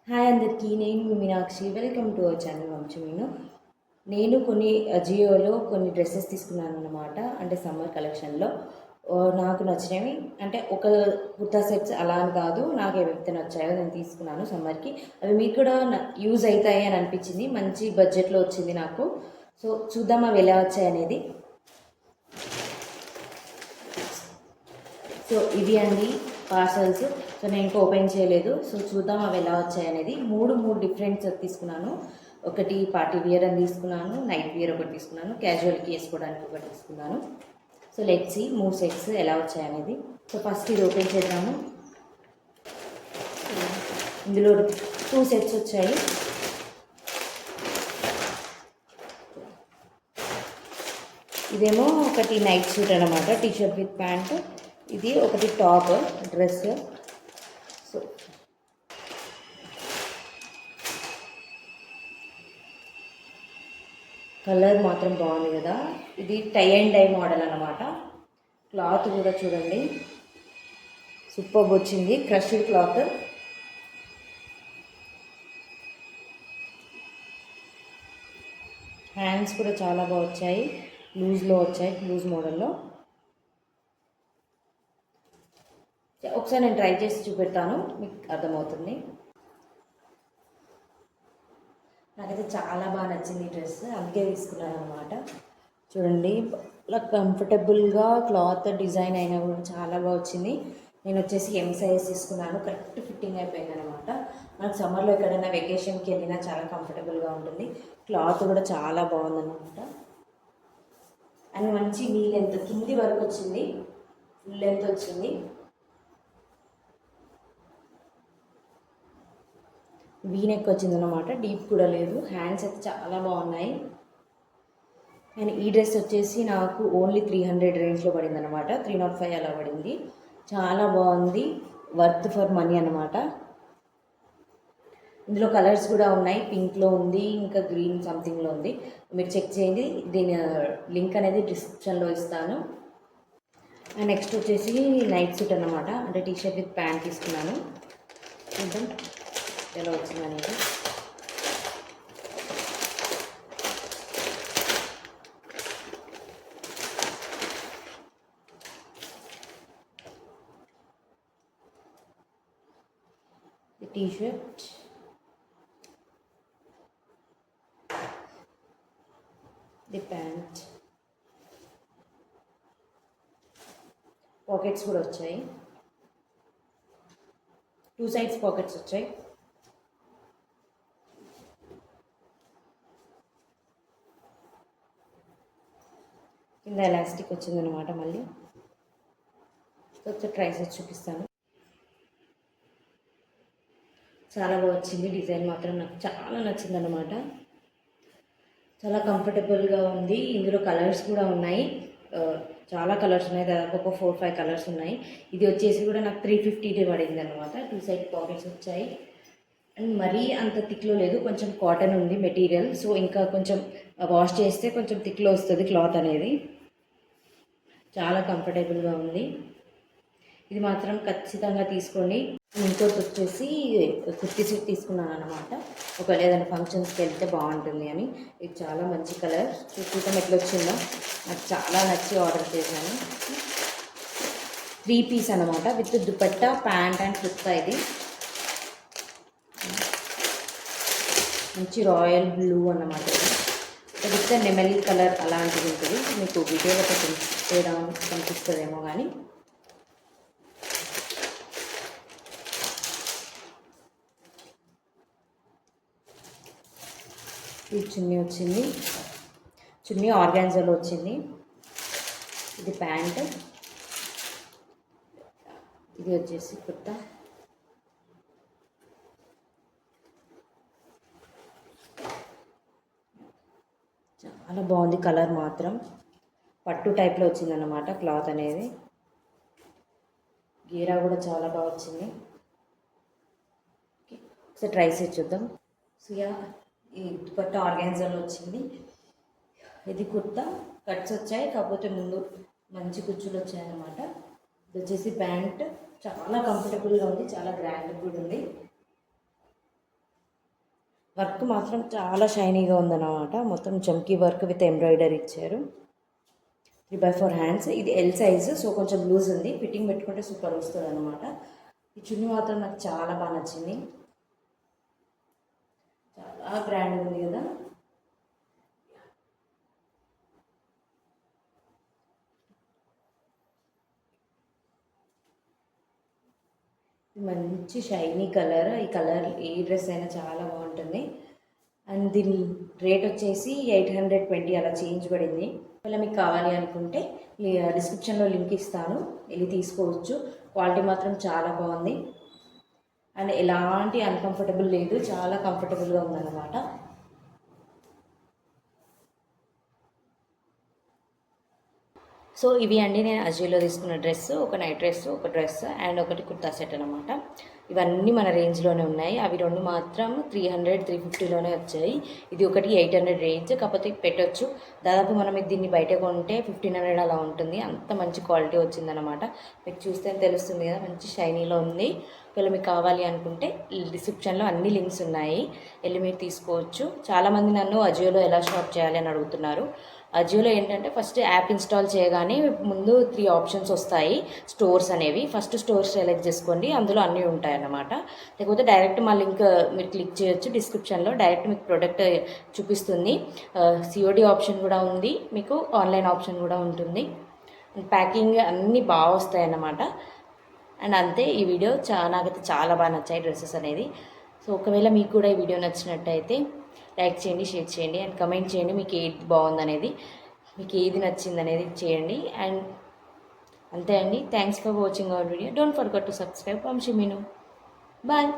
Hi అందరికీ, నేను మీ Meenakshi. Welcome to our channel Vamsi Meenu. నేను కొన్ని అజియోలో కొన్ని డ్రెస్సెస్ తీసుకున్నాను అన్నమాట. అంటే సమ్మర్ కలెక్షన్లో నాకు నచ్చినవి. అంటే ఒక కుర్తా సెట్స్ అలా అని కాదు, నాకు ఏవైతే నచ్చాయో నేను తీసుకున్నాను సమ్మర్కి. అవి మీకు కూడా యూజ్ అవుతాయి అని అనిపించింది. మంచి బడ్జెట్లో వచ్చింది నాకు. సో చూద్దాం అవి ఎలా వచ్చాయి అనేది. సో ఇవి అండి పార్సల్స్. సో నేను ఇంకా ఓపెన్ చేయలేదు. సో చూద్దాం అవి ఎలా వచ్చాయి అనేది. మూడు డిఫరెంట్ తీసుకున్నాను. ఒకటి పార్టీ వేర్ అని తీసుకున్నాను, నైట్ వేర్ ఒకటి తీసుకున్నాను, క్యాజువల్కి వేసుకోవడానికి ఒకటి తీసుకున్నాను. సో లెట్స్ సీ 3 సెట్స్ ఎలా వచ్చాయి అనేది. సో ఫస్ట్ ఇది ఓపెన్ చేద్దాము. ఇందులో 2 సెట్స్ వచ్చాయి. ఇదేమో ఒకటి నైట్ సూట్ అనమాట, టీషర్ట్ విత్ ప్యాంట్. ఇది ఒకటి టాప్ డ్రెస్. సో కలర్ మాత్రం బాగుంది కదా. ఇది టై అండ్ డై మోడల్ అనమాట. క్లాత్ కూడా చూడండి, సూపర్ వచ్చింది, క్రష్డ్ క్లాత్. హ్యాండ్స్ కూడా చాలా బాగా వచ్చాయి, లూజ్లో వచ్చాయి, లూజ్ మోడల్లో. ఒకసారి నేను ట్రై చేసి చూపెడతాను, మీకు అర్థమవుతుంది. నాకైతే చాలా బాగా నచ్చింది ఈ డ్రెస్, అందుకే తీసుకున్నాను అనమాట. చూడండి, ఇలా కంఫర్టబుల్గా క్లాత్ డిజైన్ అయినా కూడా చాలా బాగా వచ్చింది. నేను వచ్చేసి ఎం సైజ్ తీసుకున్నాను, కరెక్ట్ ఫిట్టింగ్ అయిపోయింది అనమాట. మనకు సమ్మర్లో ఎక్కడైనా వెకేషన్కి వెళ్ళినా చాలా కంఫర్టబుల్గా ఉంటుంది. క్లాత్ కూడా చాలా బాగుందన్నమాట. అండ్ మంచి నీ లెంత్ కింది వరకు వచ్చింది, ఫుల్ లెంత్ వచ్చింది. వీనెక్ వచ్చిందనమాట, డీప్ కూడా లేదు. హ్యాండ్స్ అయితే చాలా బాగున్నాయి. అండ్ ఈ డ్రెస్ వచ్చేసి నాకు ఓన్లీ 300 రేంజ్లో పడింది అనమాట. 305 అలా పడింది. చాలా బాగుంది, వర్త్ ఫర్ మనీ అనమాట. ఇందులో కలర్స్ కూడా ఉన్నాయి, పింక్లో ఉంది, ఇంకా గ్రీన్ సంథింగ్లో ఉంది. మీరు చెక్ చేయండి, దీని లింక్ అనేది డిస్క్రిప్షన్లో ఇస్తాను. అండ్ నెక్స్ట్ వచ్చేసి నైట్ సూట్ అనమాట, అంటే టీషర్ట్ విత్ ప్యాంట్ తీసుకున్నాను. చూద్దాం ఎలా వచ్చిందనేది. The t-shirt, the pant, pockets కూడా వచ్చాయి, 2 sides పాకెట్స్ వచ్చాయి. కింద ఎలాస్టిక్ వచ్చిందనమాట. మళ్ళీ ఒకసారి ట్రై చేసి చూపిస్తాను. చాలా బాగా వచ్చింది, డిజైన్ మాత్రం నాకు చాలా నచ్చిందనమాట. చాలా కంఫర్టబుల్గా ఉంది. ఇందులో కలర్స్ కూడా ఉన్నాయి, చాలా కలర్స్ ఉన్నాయి, దాదాపు ఒక 4-5 కలర్స్ ఉన్నాయి. ఇది వచ్చేసి కూడా నాకు 350 పడింది అనమాట. 2 సైడ్ పాకెట్స్ వచ్చాయి. అండ్ మరీ అంత థిక్లో లేదు, కొంచెం కాటన్ ఉంది మెటీరియల్. సో ఇంకా కొంచెం వాష్ చేస్తే కొంచెం థిక్లో వస్తుంది క్లాత్ అనేది. చాలా కంఫర్టబుల్గా ఉంది. ఇది మాత్రం ఖచ్చితంగా తీసుకోండి. ఇంకోటి వచ్చేసి కుర్తీ సెట్ తీసుకున్నాను అనమాట, ఒకవేళ ఏదైనా ఫంక్షన్స్కి వెళ్తే బాగుంటుంది అని. ఇది చాలా మంచి కలర్, చూద్దాం ఎట్లా వచ్చిందో. నాకు చాలా నచ్చి ఆర్డర్ చేశాను. 3 పీస్ అనమాట, with dupatta, pant and kurta. ఇది మంచి రాయల్ బ్లూ అన్నమాట. విత్ నెమలి కలర్ అలాంటిది ఉంటుంది. మీకు వీడియోలో తేడా కనిపిస్తుందేమో కానీ ఈ చున్నీ వచ్చింది, చున్నీ ఆర్గాన్జాలో వచ్చింది. ఇది ప్యాంట్, ఇది వచ్చేసి కుర్తా. చాలా బాగుంది, కలర్ మాత్రం పట్టు టైప్లో వచ్చిందన్నమాట క్లాత్ అనేది. గీరా కూడా చాలా బాగా వచ్చింది. ఒకసారి ట్రై చేసి చూద్దాం. సుయా ఈ దుపట్టా ఆర్గాన్జాలో వచ్చింది. ఇది కుర్తా, కట్స్ వచ్చాయి, కాకపోతే ముందు మంచి కుచ్చులు వచ్చాయన్నమాట. ఇది వచ్చేసి ప్యాంట్, చాలా కంఫర్టబుల్గా ఉంది, చాలా గ్రాండ్ కూడా ఉంది. వర్క్ మాత్రం చాలా షైనీగా ఉందన్నమాట. మొత్తం చమ్కీ వర్క్ విత్ ఎంబ్రాయిడరీ ఇచ్చారు. 3/4 హ్యాండ్స్. ఇది ఎల్ సైజు, సో కొంచెం లూజ్ ఉంది. ఫిట్టింగ్ పెట్టుకుంటే సూపర్ వస్తుంది అనమాట. ఈ చున్నీ మాత్రం నాకు చాలా బాగా నచ్చింది. చాలా గ్రాండ్గా ఉంది కదా. మంచి షైనీ కలర్. ఈ కలర్ ఏ డ్రెస్ అయినా చాలా బాగుంటుంది. అండ్ దీని రేట్ వచ్చేసి 820 అలా చేంజ్ పడింది. ఒకవేళ మీకు కావాలి అనుకుంటే డిస్క్రిప్షన్లో లింక్ ఇస్తాను, వెళ్ళి తీసుకోవచ్చు. క్వాలిటీ మాత్రం చాలా బాగుంది అండ్ ఎలాంటి అన్కంఫర్టబుల్ లేదు, చాలా కంఫర్టబుల్గా ఉందన్నమాట. సో ఇవి అండి నేను అజియోలో తీసుకున్న డ్రెస్, ఒక నైట్ డ్రెస్, ఒక డ్రెస్ అండ్ ఒకటి కుర్తా సెట్ అనమాట. ఇవన్నీ మన రేంజ్లోనే ఉన్నాయి. అవి రెండు మాత్రం 300-350లోనే వచ్చాయి. ఇది ఒకటి 800 రేంజ్, కాకపోతే పెట్టొచ్చు. దాదాపు మనం దీన్ని బయట కొంటే 1500 అలా ఉంటుంది. అంత మంచి క్వాలిటీ వచ్చిందనమాట. మీకు చూస్తే తెలుస్తుంది కదా, మంచి షైనీలో ఉంది. ఒకవేళ మీకు కావాలి అనుకుంటే డిస్క్రిప్షన్లో అన్ని లింక్స్ ఉన్నాయి, వెళ్ళి మీరు తీసుకోవచ్చు. చాలామంది నన్ను అజియోలో ఎలా షాప్ చేయాలి అని అడుగుతున్నారు. అజియోలో ఏంటంటే ఫస్ట్ యాప్ ఇన్స్టాల్ చేయగానే ముందు 3 ఆప్షన్స్ వస్తాయి స్టోర్స్ అనేవి. ఫస్ట్ స్టోర్ సెలెక్ట్ చేసుకోండి, అందులో అన్నీ ఉంటాయి అన్నమాట. లేకపోతే డైరెక్ట్ మా లింక్ మీరు క్లిక్ చేయొచ్చు. డిస్క్రిప్షన్లో డైరెక్ట్ మీకు ప్రోడక్ట్ చూపిస్తుంది. సిఓడి ఆప్షన్ కూడా ఉంది, మీకు ఆన్లైన్ ఆప్షన్ కూడా ఉంటుంది. ప్యాకింగ్ అన్నీ బాగా వస్తాయి అన్నమాట. అండ్ అంతే, ఈ వీడియో నాకైతే చాలా బాగా నచ్చాయి డ్రెస్సెస్ అనేది. సో ఒకవేళ మీకు కూడా ఈ వీడియో నచ్చినట్టయితే లైక్ చేయండి, షేర్ చేయండి అండ్ కమెంట్ చేయండి మీకు ఏది బాగుందనేది, మీకు ఏది నచ్చింది అనేది చేయండి. అండ్ అంతే అండి. Thanks for watching our video. Don't forget to subscribe. Vamsi Meenu. Bye.